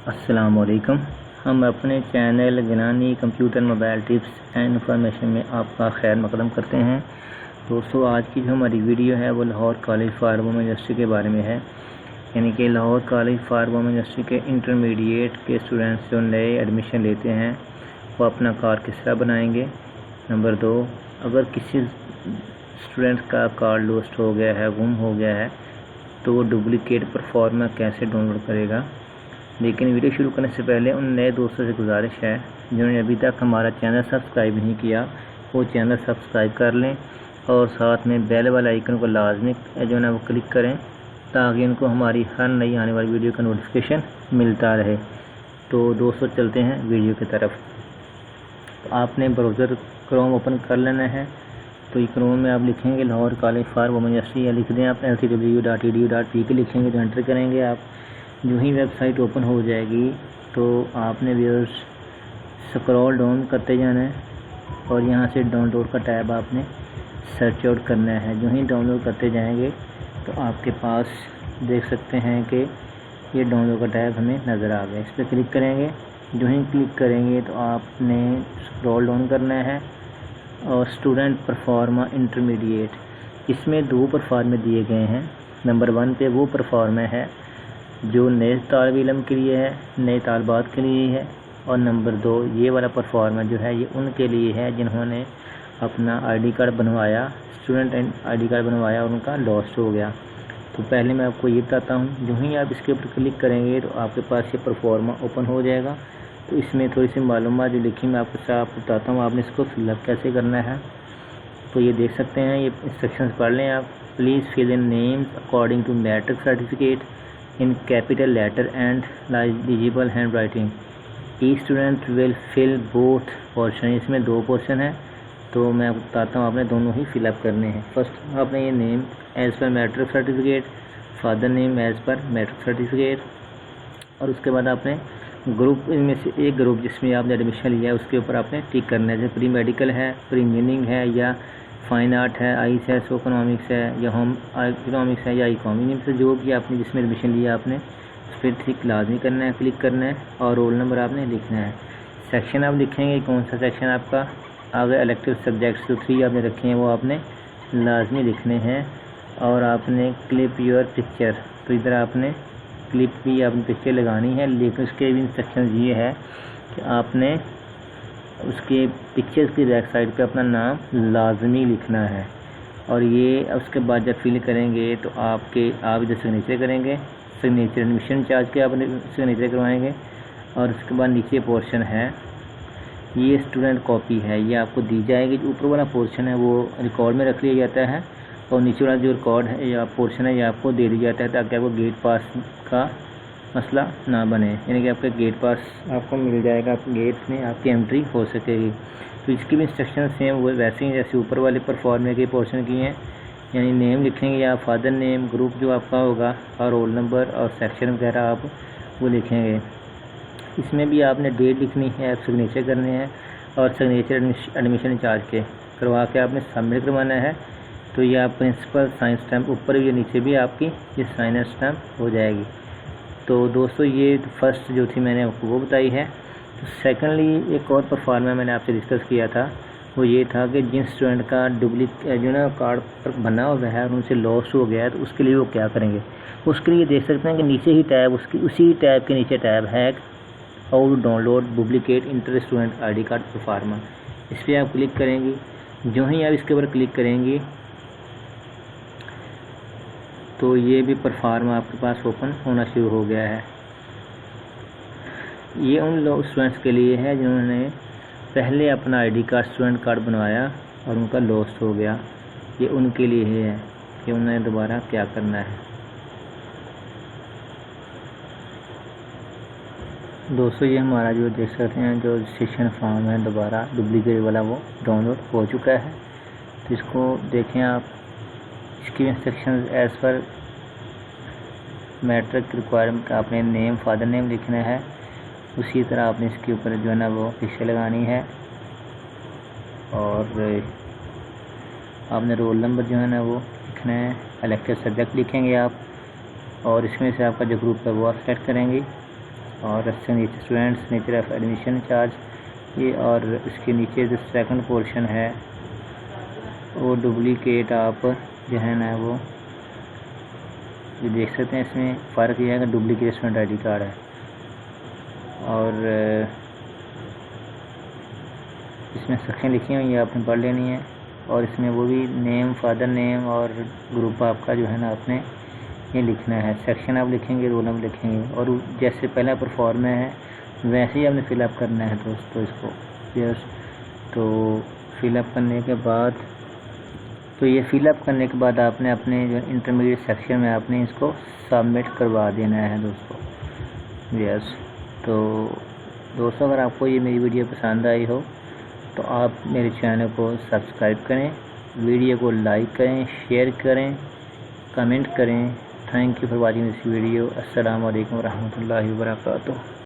अस्सलाम वालेकुम। हम अपने channel Gilani computer mobile tips and information में आपका खैर मकदम करते हैं। दोस्तों, आज की जो हमारी वीडियो है वो Lahore college for women university के बारे में है। यानी कि Lahore college for women university के इंटरमीडिएट के स्टूडेंट्स जो नए एडमिशन लेते हैं वो अपना कार्ड किस तरह बनाएंगे। नंबर 2, अगर किसी स्टूडेंट का कार्ड लॉस्ट हो गया है, गुम हो गया है, तो वो डुप्लीकेट परफॉर्मा कैसे डाउनलोड करेगा। लेकिन वीडियो शुरू करने से पहले उन नए दोस्तों से गुजारिश है जिन्होंने अभी तक हमारा चैनल सब्सक्राइब नहीं किया, वो चैनल सब्सक्राइब कर लें और साथ में बेल वाले आइकन को लाजमी जो है वो क्लिक करें ताकि उनको हमारी हर नई आने वाली वीडियो का नोटिफिकेशन मिलता रहे। तो दोस्तों, चलते हैं वीडियो की तरफ। तो आपने ब्राउज़र क्रोम ओपन कर लेना है। तो ये क्रोम में आप लिखेंगे Lahore college for women university, या लिख दें आप lcw.edu.pk लिखेंगे तो एंटर करेंगे आप। जो ही वेबसाइट ओपन हो जाएगी तो आपने व्यूअर्स स्क्रॉल डाउन करते जाना है और यहाँ से डाउनलोड का टैब आपने सर्च आउट करना है। जो ही डाउनलोड करते जाएंगे तो आपके पास देख सकते हैं कि ये डाउनलोड का टैब हमें नज़र आ गया। इस पर क्लिक करेंगे। जो ही क्लिक करेंगे तो आपने स्क्रॉल डाउन करना है और स्टूडेंट परफॉर्मा इंटरमीडिएट, इसमें 2 परफॉर्मे दिए गए हैं। नंबर 1 पे वो परफॉर्मा है जो नए तालिब इल्म के लिए है, नए तालबात के लिए है, और नंबर 2 ये वाला परफॉर्मा जो है ये उनके लिए है जिन्होंने अपना आईडी कार्ड बनवाया, स्टूडेंट आईडी कार्ड बनवाया और उनका लॉस्ट हो गया। तो पहले मैं आपको ये बताता हूँ। जो ही आप इसके ऊपर क्लिक करेंगे तो आपके पास ये परफॉर्मा ओपन हो जाएगा। तो इसमें थोड़ी सी मालूमात जो लिखी मैं आपको बताता हूँ, आपने इसको फिलअप कैसे करना है। तो ये देख सकते हैं, ये इंस्ट्रक्शंस पढ़ लें आप। Please fill in names according to matric certificate in capital letter and legible handwriting. Each student will fill both portion. इसमें 2 पोर्शन है तो मैं आपको बताता हूँ, आपने दोनों ही फिलअप करने हैं। फर्स्ट आपने ये name as per matric certificate, father name as per matric certificate, और उसके बाद आपने ग्रुप, इनमें से एक ग्रुप जिसमें आपने एडमिशन लिया है उसके ऊपर आपने टिक करना है। जैसे प्री मेडिकल है, प्री मीनिंग है, या फ़ाइन आर्ट है, आइस है, सो इकोनॉमिक्स है, या होम इकोनॉमिक्स है, या इकोनॉमी से जो भी आपने जिसमें एडमिशन लिया आपने उस पर ठीक लाजमी करना है, क्लिक करना है और रोल नंबर आपने लिखना है। सेक्शन आप लिखेंगे कौन सा सेक्शन आपका आगे इलेक्टिव सब्जेक्ट्स जो 3 आपने रखे हैं वो आपने लाजमी लिखने हैं। और आपने क्लिप योर पिक्चर, तो इधर आपने क्लिप भी आपने पिक्चर लगानी है। लेकिन उसके भी इंस्ट्रक्शन ये है कि आपने उसके पिक्चर्स की बैक साइड पे अपना नाम लाजमी लिखना है। और ये उसके बाद जब फिल करेंगे तो आप इधर सिग्नेचर करेंगे, सिग्नेचर एडमिशन चार्ज के आपने सिग्नेचर करवाएंगे। और उसके बाद नीचे पोर्शन है, ये स्टूडेंट कॉपी है, ये आपको दी जाएगी। जो ऊपर वाला पोर्शन है वो रिकॉर्ड में रख लिया जाता है और नीचे वाला जो रिकॉर्ड है या पोर्शन है ये आपको दे दिया जाता है ताकि आपको गेट पास का मसला ना बने। यानी कि आपका गेट पास आपको मिल जाएगा, आप गेट में आपकी एंट्री हो सकेगी। तो इसकी भी इंस्ट्रक्शन सेम वो वैसे ही जैसे ऊपर वाले परफॉर्मे के पोर्शन की हैं। यानी नेम लिखेंगे या फादर नेम, ग्रुप जो आपका होगा, और रोल नंबर और सेक्शन वगैरह आप वो लिखेंगे। इसमें भी आपने डेट लिखनी है, सिग्नेचर करने हैं और सिग्नेचर एडमिशन इंचार्ज के करवा के आपने सबमिट करवाना है। तो ये आप प्रिंसिपल साइन स्टैम्प ऊपर भी नीचे भी आपकी ये साइन स्टैम्प हो जाएगी। तो दोस्तों, ये फर्स्ट जो थी मैंने आपको वो बताई है। तो सेकेंडली एक और परफॉर्मा मैंने आपसे डिस्कस किया था, वो ये था कि जिन स्टूडेंट का डुप्लीकेट जो ना कार्ड पर बना हुआ है और उनसे लॉस हो गया है तो उसके लिए वो क्या करेंगे। उसके लिए देख सकते हैं कि नीचे ही टैब, उसी टैब के नीचे टैब है how to download duplicate inter student I D card proforma. इस पर आप क्लिक करेंगे। जो ही आप इसके ऊपर क्लिक करेंगे तो ये भी परफॉर्मा आपके पास ओपन होना शुरू हो गया है। ये उन लोग स्टूडेंट्स के लिए है जिन्होंने पहले अपना आईडी कार्ड, स्टूडेंट कार्ड बनवाया और उनका लॉस्ट हो गया। ये उनके लिए है कि उन्हें दोबारा क्या करना है। दोस्तों, ये हमारा जो देख सकते हैं जो रजिस्ट्रेशन फॉर्म है दोबारा डुप्लीकेट वाला वो डाउनलोड हो चुका है। तो इसको देखें आप। इसकी instruction as per matric requirement आपने नेम, फादर नेम लिखना है। उसी तरह आपने इसके ऊपर जो है ना वो पिक्चर लगानी है और आपने रोल नंबर जो है ना वो लिखना है। इलेक्टिव सब्जेक्ट लिखेंगे आप और इसमें से आपका जो ग्रुप है वो आप सेलेक्ट करेंगे और इससे नीचे students, nature of admission charge ये, और इसके नीचे जो सेकंड पोर्शन है वो डुप्लीकेट आप जो है ना वो ये देख सकते हैं। इसमें फ़र्क यह है कि duplicate student I D card है, और इसमें सेक्शन लिखी हुई है, आपने पढ़ लेनी है। और इसमें वो भी नेम, फादर नेम और ग्रुप आपका जो है ना आपने ये लिखना है। सेक्शन आप लिखेंगे, रोल नंबर लिखेंगे, और जैसे पहला परफॉर्म में है वैसे ही आपने फिलअप करना है दोस्तों इसको। यस, तो फिलअप करने के बाद ये फिलअप करने के बाद आपने अपने जो इंटरमीडिएट सेक्शन में आपने इसको सबमिट करवा देना है दोस्तों। यस, तो दोस्तों अगर आपको ये मेरी वीडियो पसंद आई हो तो आप मेरे चैनल को सब्सक्राइब करें, वीडियो को लाइक करें, शेयर करें, कमेंट करें। Thank you for watching this video. अस्सलाम वालेकुम रहमतुल्लाहि व बरकातुहू।